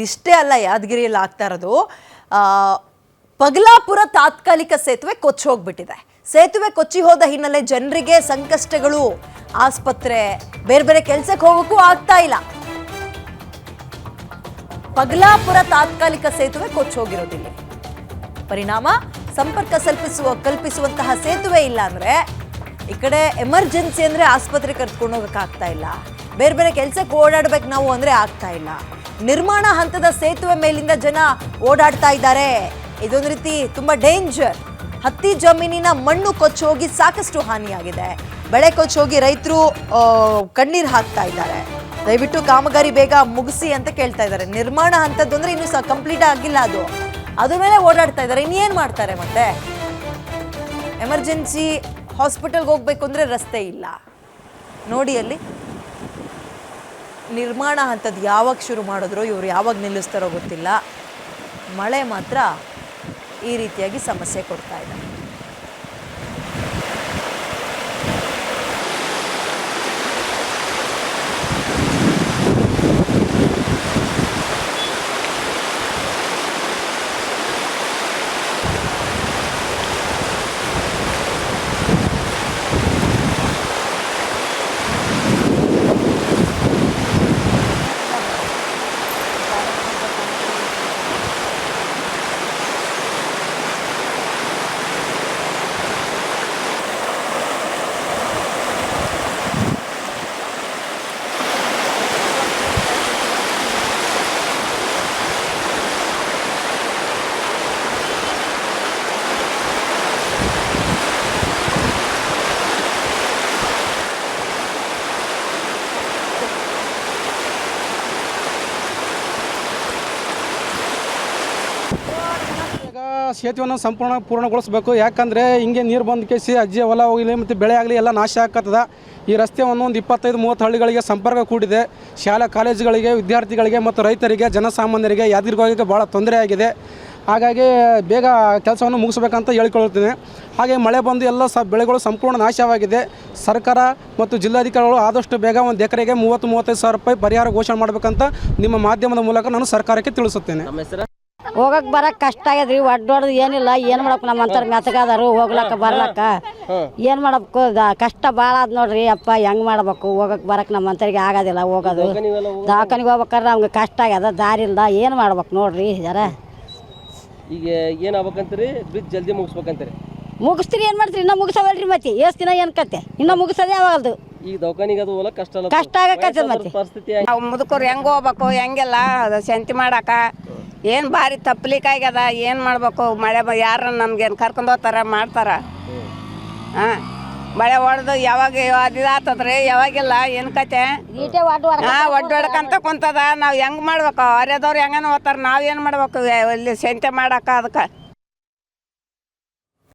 ಇಷ್ಟೇ ಅಲ್ಲ ಯಾದಗಿರಿಯಲ್ಲಿ ಆಗ್ತಾ ಇರೋದು ಪಗಲಾಪುರ ತಾತ್ಕಾಲಿಕ ಸೇತುವೆ ಕೊಚ್ಚಿ ಹೋಗ್ಬಿಟ್ಟಿದೆ. ಸೇತುವೆ ಕೊಚ್ಚಿ ಹೋದ ಹಿನ್ನೆಲೆ ಜನರಿಗೆ ಸಂಕಷ್ಟಗಳು, ಆಸ್ಪತ್ರೆ ಬೇರೆ ಬೇರೆ ಕೆಲಸಕ್ಕೆ ಹೋಗೋಕ್ಕೂ ಆಗ್ತಾ ಇಲ್ಲ. ಪಗಲಾಪುರ ತಾತ್ಕಾಲಿಕ ಸೇತುವೆ ಕೊಚ್ಚಿ ಹೋಗಿರೋದಿಲ್ಲ. ಪರಿಣಾಮ ಸಂಪರ್ಕ ಕಲ್ಪಿಸುವಂತಹ ಸೇತುವೆ ಇಲ್ಲ ಅಂದ್ರೆ ಈ ಕಡೆ ಎಮರ್ಜೆನ್ಸಿ ಅಂದ್ರೆ ಆಸ್ಪತ್ರೆ ಕರ್ಕೊಂಡು ಹೋಗಕ್ಕೆ ಆಗ್ತಾ ಇಲ್ಲ. ಬೇರೆ ಬೇರೆ ಕೆಲಸಕ್ಕೆ ಓಡಾಡ್ಬೇಕು ನಾವು ಅಂದ್ರೆ ಆಗ್ತಾ ಇಲ್ಲ. ನಿರ್ಮಾಣ ಹಂತದ ಸೇತುವೆ ಮೇಲಿಂದ ಜನ ಓಡಾಡ್ತಾ ಇದ್ದಾರೆ. ಇದೊಂದು ರೀತಿ ತುಂಬಾ ಡೇಂಜರ್. ಹತ್ತಿ ಜಮೀನಿನ ಮಣ್ಣು ಕೊಚ್ಚಿ ಹೋಗಿ ಸಾಕಷ್ಟು ಹಾನಿಯಾಗಿದೆ. ಬೆಳೆ ಕೊಚ್ಚಿ ಹೋಗಿ ರೈತರು ಕಣ್ಣೀರು ಹಾಕ್ತಾ ಇದ್ದಾರೆ. ದಯವಿಟ್ಟು ಕಾಮಗಾರಿ ಬೇಗ ಮುಗಿಸಿ ಅಂತ ಕೇಳ್ತಾ ಇದ್ದಾರೆ. ನಿರ್ಮಾಣ ಹಂತದ್ದು ಅಂದ್ರೆ ಇನ್ನೂ ಕಂಪ್ಲೀಟ್ ಆಗಿಲ್ಲ, ಅದ್ರ ಮೇಲೆ ಓಡಾಡ್ತಾ ಇದ್ದಾರೆ. ಇನ್ನೇನ್ ಮಾಡ್ತಾರೆ? ಮತ್ತೆ ಎಮರ್ಜೆನ್ಸಿ ಹಾಸ್ಪಿಟಲ್ಗೆ ಹೋಗ್ಬೇಕು ಅಂದ್ರೆ ರಸ್ತೆ ಇಲ್ಲ. ನೋಡಿ ಅಲ್ಲಿ ನಿರ್ಮಾಣ ಹಂತದ್ದು ಯಾವಾಗ ಶುರು ಮಾಡಿದ್ರು, ಇವ್ರು ಯಾವಾಗ ನಿಲ್ಲಿಸ್ತಾರೋ ಗೊತ್ತಿಲ್ಲ. ಮಳೆ ಮಾತ್ರ ಈ ರೀತಿಯಾಗಿ ಸಮಸ್ಯೆ ಕೊಡ್ತಾ ಇದೆ. ಸೇತುವೆಯನ್ನು ಪೂರ್ಣಗೊಳಿಸಬೇಕು. ಯಾಕಂದರೆ ಹಿಂಗೆ ನೀರು ಬಂದು ಕೇಸಿ ಅಜ್ಜಿ ಹೊಲ ಹೋಗಲಿ ಮತ್ತು ಬೆಳೆ ಆಗಲಿ ಎಲ್ಲ ನಾಶ ಆಗ್ತದೆ. ಈ ರಸ್ತೆಯನ್ನು ಒಂದು 25-30 ಹಳ್ಳಿಗಳಿಗೆ ಸಂಪರ್ಕ ಕೂಡಿದೆ. ಶಾಲಾ ಕಾಲೇಜುಗಳಿಗೆ, ವಿದ್ಯಾರ್ಥಿಗಳಿಗೆ ಮತ್ತು ರೈತರಿಗೆ, ಜನಸಾಮಾನ್ಯರಿಗೆ ಯಾದಗಿರಿಗೆ ಭಾಳ ತೊಂದರೆ ಆಗಿದೆ. ಹಾಗಾಗಿ ಬೇಗ ಕೆಲಸವನ್ನು ಮುಗಿಸ್ಬೇಕಂತ ಹೇಳಿಕೊಳ್ಳುತ್ತೇನೆ. ಹಾಗೆ ಮಳೆ ಬಂದು ಎಲ್ಲ ಬೆಳೆಗಳು ಸಂಪೂರ್ಣ ನಾಶವಾಗಿದೆ. ಸರ್ಕಾರ ಮತ್ತು ಜಿಲ್ಲಾಧಿಕಾರಿಗಳು ಆದಷ್ಟು ಬೇಗ ಒಂದು ಎಕರೆಗೆ 30-35 ಸಾವಿರ ರೂಪಾಯಿ ಪರಿಹಾರ ಘೋಷಣೆ ಮಾಡಬೇಕಂತ ನಿಮ್ಮ ಮಾಧ್ಯಮದ ಮೂಲಕ ನಾನು ಸರ್ಕಾರಕ್ಕೆ ತಿಳಿಸುತ್ತೇನೆ. ಹೋಗಕ್ಕೆ ಬರಕ್ಕೆ ಕಷ್ಟ ಆಗ್ಯದ್ರಿ. ಒಡ್ಡೋಡ್ದು ಏನಿಲ್ಲ, ಏನು ಮಾಡಬೇಕು? ನಮ್ಮಂತರ ಮೆತಗಾದರು ಹೋಗ್ಲಕ್ಕ ಬರ್ಲಕ್ಕ ಏನು ಮಾಡಬೇಕು? ಕಷ್ಟ ಭಾಳ ಆದ್ ನೋಡ್ರಿ ಅಪ್ಪ. ಹೆಂಗೆ ಮಾಡ್ಬೇಕು? ಹೋಗಕ್ಕೆ ಬರಕ್ಕೆ ನಮ್ಮಂತರಿಗೆ ಆಗೋದಿಲ್ಲ. ಹೋಗೋದು ದವಾಖಾನಿಗೆ ಹೋಗ್ಬೇಕಾದ್ರೆ ನಮ್ಗೆ ಕಷ್ಟ ಆಗ್ಯದ, ದಾರಿ ಇಲ್ದ. ಏನು ಮಾಡ್ಬೇಕು ನೋಡ್ರಿ ಜರ. ಈಗ ಏನು ಆಗ್ಬೇಕಂತೀರಿ? ಬ್ರಿಡ್ಜ್ ಜಲ್ದಿ ಮುಗಿಸ್ಬೇಕಂತೀರಿ? ಮುಗಿಸ್ತೀರಿ, ಏನು ಮಾಡ್ತೀರಿ? ಇನ್ನೂ ಮುಗಿಸವಲ್ರಿ. ಮತ್ತೆ ಎಷ್ಟು ದಿನ ಏನು ಕತೆ? ಇನ್ನೂ ಮುಗಿಸೋದೇ ಯಾವಾಗಲ್ದು. ಈಗ ದವಾಖಾನಿಗೆ ಅದು ಹೋಗಕ್ಕೆ ಕಷ್ಟ ಆಗಕ್ಕೆ ಮತ್ತೆ ಪರಿಸ್ಥಿತಿ. ನಾವು ಮುದುಕರು ಹೆಂಗೆ ಹೋಗ್ಬೇಕು? ಹೆಂಗೆಲ್ಲ ಅದು ಸಂತಿ ಮಾಡಾಕ ಏನು ಭಾರಿ ತಪ್ಪಲಿಕ್ಕಾಗ್ಯದ. ಏನು ಮಾಡ್ಬೇಕು? ಮಳೆ ಯಾರು ನಮ್ಗೇನು ಕರ್ಕೊಂಡು ಹೋಗ್ತಾರ ಮಾಡ್ತಾರ? ಹಾಂ, ಮಳೆ ಹೊಡೆದು ಯಾವಾಗ ಅದಾತದ್ರಿ, ಯಾವಾಗಿಲ್ಲ. ಏನು ಕತೆ? ಒಡ್ಡೊಡಕಂತ ಕುಂತದ. ನಾವು ಹೆಂಗೆ ಮಾಡ್ಬೇಕು? ಅರ್ಯದವ್ರು ಹೆಂಗನ ಹೋಗ್ತಾರೆ, ನಾವು ಏನು ಮಾಡ್ಬೇಕು ಇಲ್ಲಿ ಸಂತೆ ಮಾಡಾಕ? ಅದಕ್ಕೆ